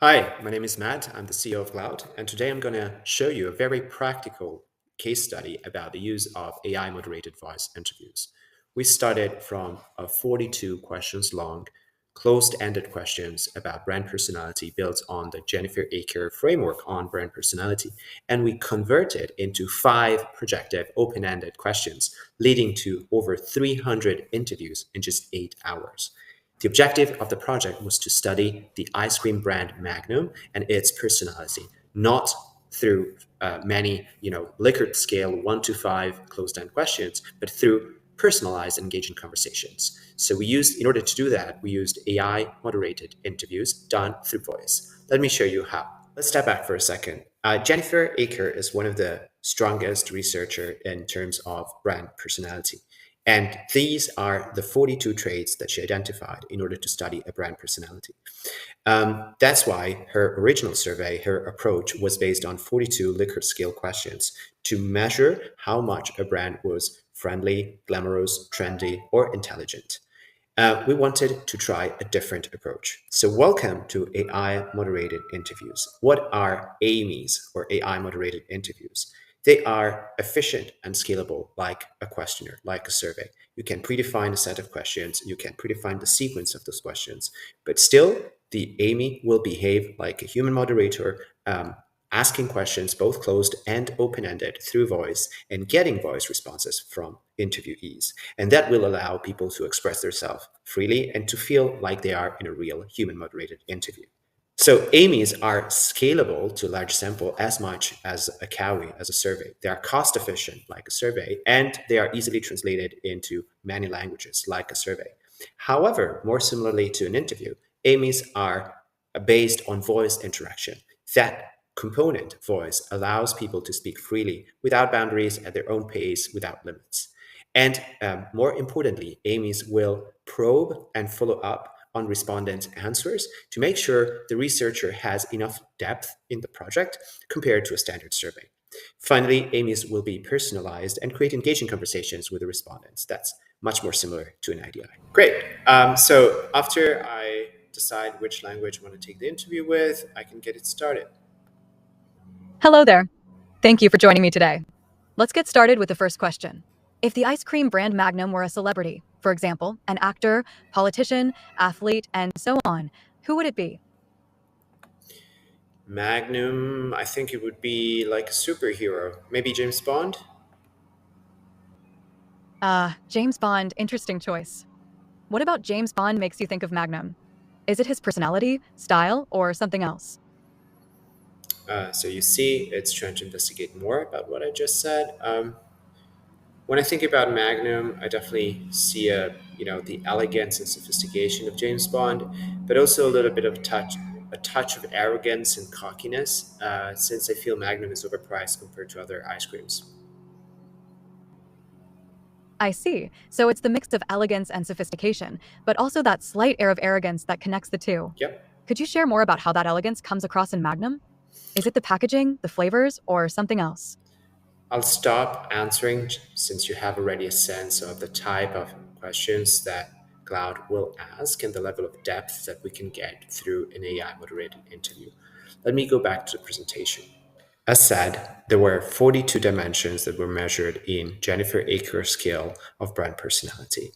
Hi, my name is Matt. I'm the CEO of Glaut, and today I'm going to show you a very practical case study about the use of AI moderated voice interviews. We started from a 42 questions long, closed-ended questions about brand personality built on the Jannifer Aaker framework on brand personality, and we converted into 5 projective open-ended questions, leading to over 300 interviews in just 8 hours. The objective of the project was to study the ice cream brand Magnum and its personality, not through many, Likert scale 1 to 5 closed-end questions, but through personalized, engaging conversations. So in order to do that, we used AI-moderated interviews done through voice. Let me show you how. Let's step back for a second. Jannifer Aaker is one of the strongest researchers in terms of brand personality. And these are the 42 traits that she identified in order to study a brand personality. That's why her original survey, her approach, was based on 42 Likert scale questions to measure how much a brand was friendly, glamorous, trendy, or intelligent. We wanted to try a different approach. So welcome to AI moderated interviews. What are AIMIs, or AI moderated interviews? They are efficient and scalable, like a questionnaire, like a survey. You can predefine a set of questions, you can predefine the sequence of those questions, but still the AIMI will behave like a human moderator, asking questions both closed and open-ended through voice and getting voice responses from interviewees. And that will allow people to express themselves freely and to feel like they are in a real human moderated interview. So AIMIs are scalable to large sample as much as a CAWI, as a survey. They are cost efficient like a survey, and they are easily translated into many languages like a survey. However, more similarly to an interview, AIMIs are based on voice interaction. That component, voice, allows people to speak freely without boundaries at their own pace, without limits. And more importantly, AIMIs will probe and follow up on respondents' answers to make sure the researcher has enough depth in the project compared to a standard survey. Finally, AIMIs will be personalized and create engaging conversations with the respondents. That's much more similar to an IDI. Great. So after I decide which language I want to take the interview with, I can get it started. Hello there. Thank you for joining me today. Let's get started with the first question. If the ice cream brand Magnum were a celebrity, for example, an actor, politician, athlete, and so on, who would it be? Magnum, I think it would be like a superhero. Maybe James Bond? James Bond, interesting choice. What about James Bond makes you think of Magnum? Is it his personality, style, or something else? So you see, it's trying to investigate more about what I just said. When I think about Magnum, I definitely see the elegance and sophistication of James Bond, but also a little bit of a touch of arrogance and cockiness, since I feel Magnum is overpriced compared to other ice creams. I see. So it's the mix of elegance and sophistication, but also that slight air of arrogance that connects the two. Yep. Could you share more about how that elegance comes across in Magnum? Is it the packaging, the flavors, or something else? I'll stop answering since you have already a sense of the type of questions that Cloud will ask and the level of depth that we can get through an AI moderated interview. Let me go back to the presentation. As said, there were 42 dimensions that were measured in Jannifer Aaker's scale of brand personality.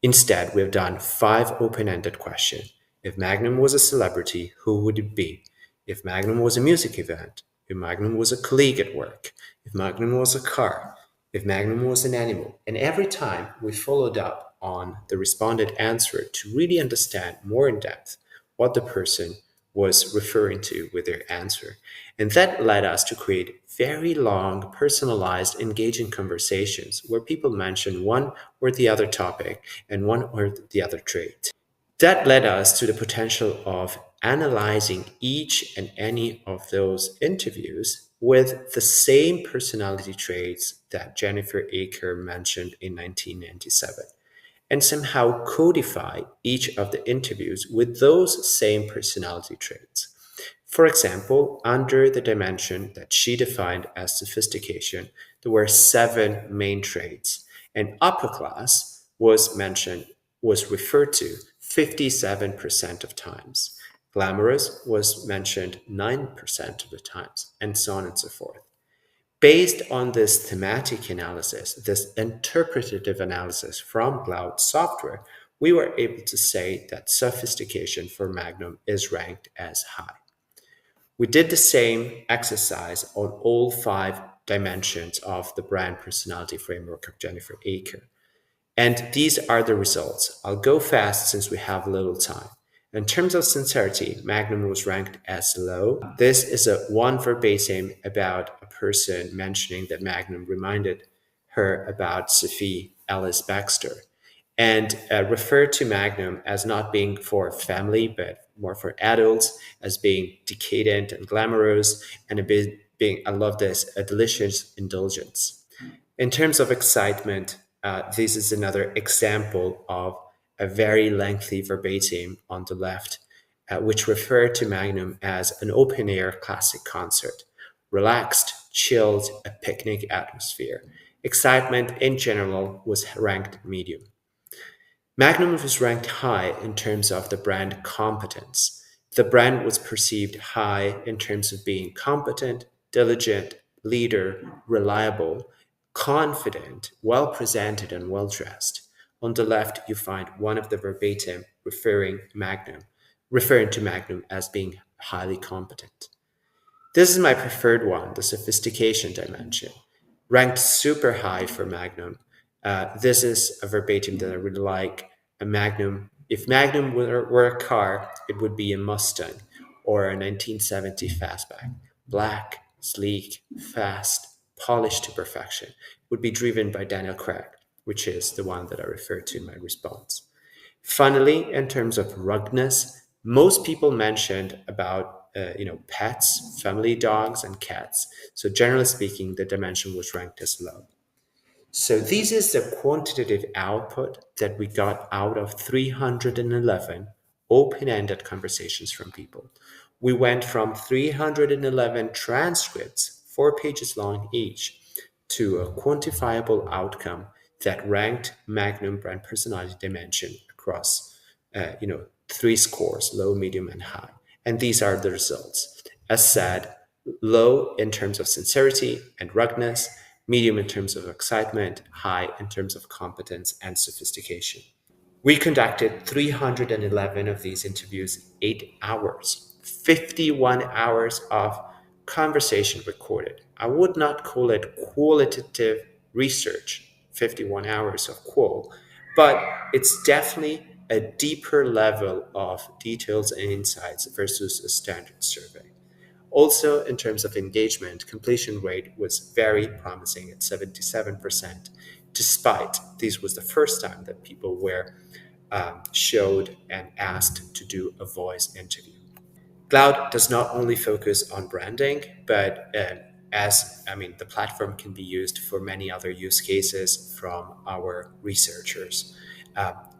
Instead, we have done 5 open-ended questions. If Magnum was a celebrity, who would it be? If Magnum was a music event, if Magnum was a colleague at work, if Magnum was a car, if Magnum was an animal. And every time we followed up on the responded answer to really understand more in depth what the person was referring to with their answer. And that led us to create very long, personalized, engaging conversations where people mention one or the other topic and one or the other trait. That led us to the potential of analyzing each and any of those interviews with the same personality traits that Jannifer Aaker mentioned in 1997 and somehow codify each of the interviews with those same personality traits. For example, under the dimension that she defined as sophistication, there were 7 main traits, and upper class was referred to 57% of times. Glamorous was mentioned 9% of the times, and so on and so forth. Based on this thematic analysis, this interpretative analysis from Glaut software, we were able to say that sophistication for Magnum is ranked as high. We did the same exercise on all 5 dimensions of the brand personality framework of Jannifer Aaker. And these are the results. I'll go fast since we have little time. In terms of sincerity, Magnum was ranked as low. This is a one verbatim about a person mentioning that Magnum reminded her about Sophie Ellis Baxter and referred to Magnum as not being for family, but more for adults, as being decadent and glamorous, and a bit being, I love this, a delicious indulgence. In terms of excitement, this is another example of a very lengthy verbatim on the left, which referred to Magnum as an open air classic concert, relaxed, chilled, a picnic atmosphere. Excitement in general was ranked medium. Magnum was ranked high in terms of the brand competence. The brand was perceived high in terms of being competent, diligent, leader, reliable, confident, well presented, and well dressed. On the left, you find one of the verbatim referring to Magnum as being highly competent. This is my preferred one, the sophistication dimension, ranked super high for Magnum. This is a verbatim that I really like. A Magnum, if Magnum were a car, it would be a Mustang or a 1970 fastback. Black, sleek, fast, polished to perfection. Would be driven by Daniel Craig, which is the one that I referred to in my response. Finally, in terms of ruggedness, most people mentioned about pets, family dogs, and cats. So generally speaking, the dimension was ranked as low. So this is the quantitative output that we got out of 311 open-ended conversations from people. We went from 311 transcripts, 4 pages long each, to a quantifiable outcome that ranked Magnum brand personality dimension across, 3 scores: low, medium, and high. And these are the results. As said, low in terms of sincerity and ruggedness, medium in terms of excitement, high in terms of competence and sophistication. We conducted 311 of these interviews, 8 hours, 51 hours of conversation recorded. I would not call it qualitative research, 51 hours of qual, but it's definitely a deeper level of details and insights versus a standard survey. Also, in terms of engagement, completion rate was very promising at 77%, despite this was the first time that people were showed and asked to do a voice interview. Cloud does not only focus on branding, but the platform can be used for many other use cases from our researchers.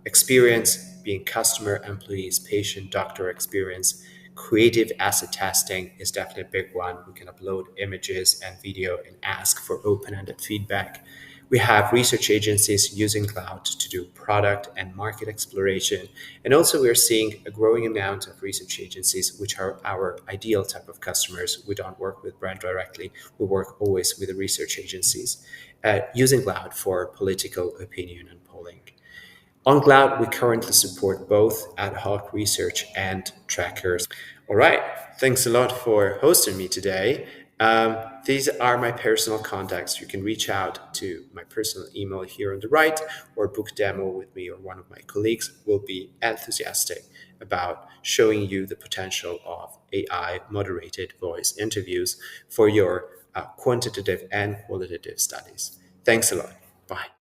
Experience being customer, employees, patient, doctor experience. Creative asset testing is definitely a big one. We can upload images and video and ask for open-ended feedback. We have research agencies using Glaut to do product and market exploration. And also we're seeing a growing amount of research agencies, which are our ideal type of customers. We don't work with brand directly. We work always with the research agencies, using Glaut for political opinion and polling. On Glaut, we currently support both ad hoc research and trackers. All right, thanks a lot for hosting me today. These are my personal contacts. You can reach out to my personal email here on the right, or book demo with me or one of my colleagues. Will be enthusiastic about showing you the potential of AI moderated voice interviews for your quantitative and qualitative studies. Thanks a lot. Bye.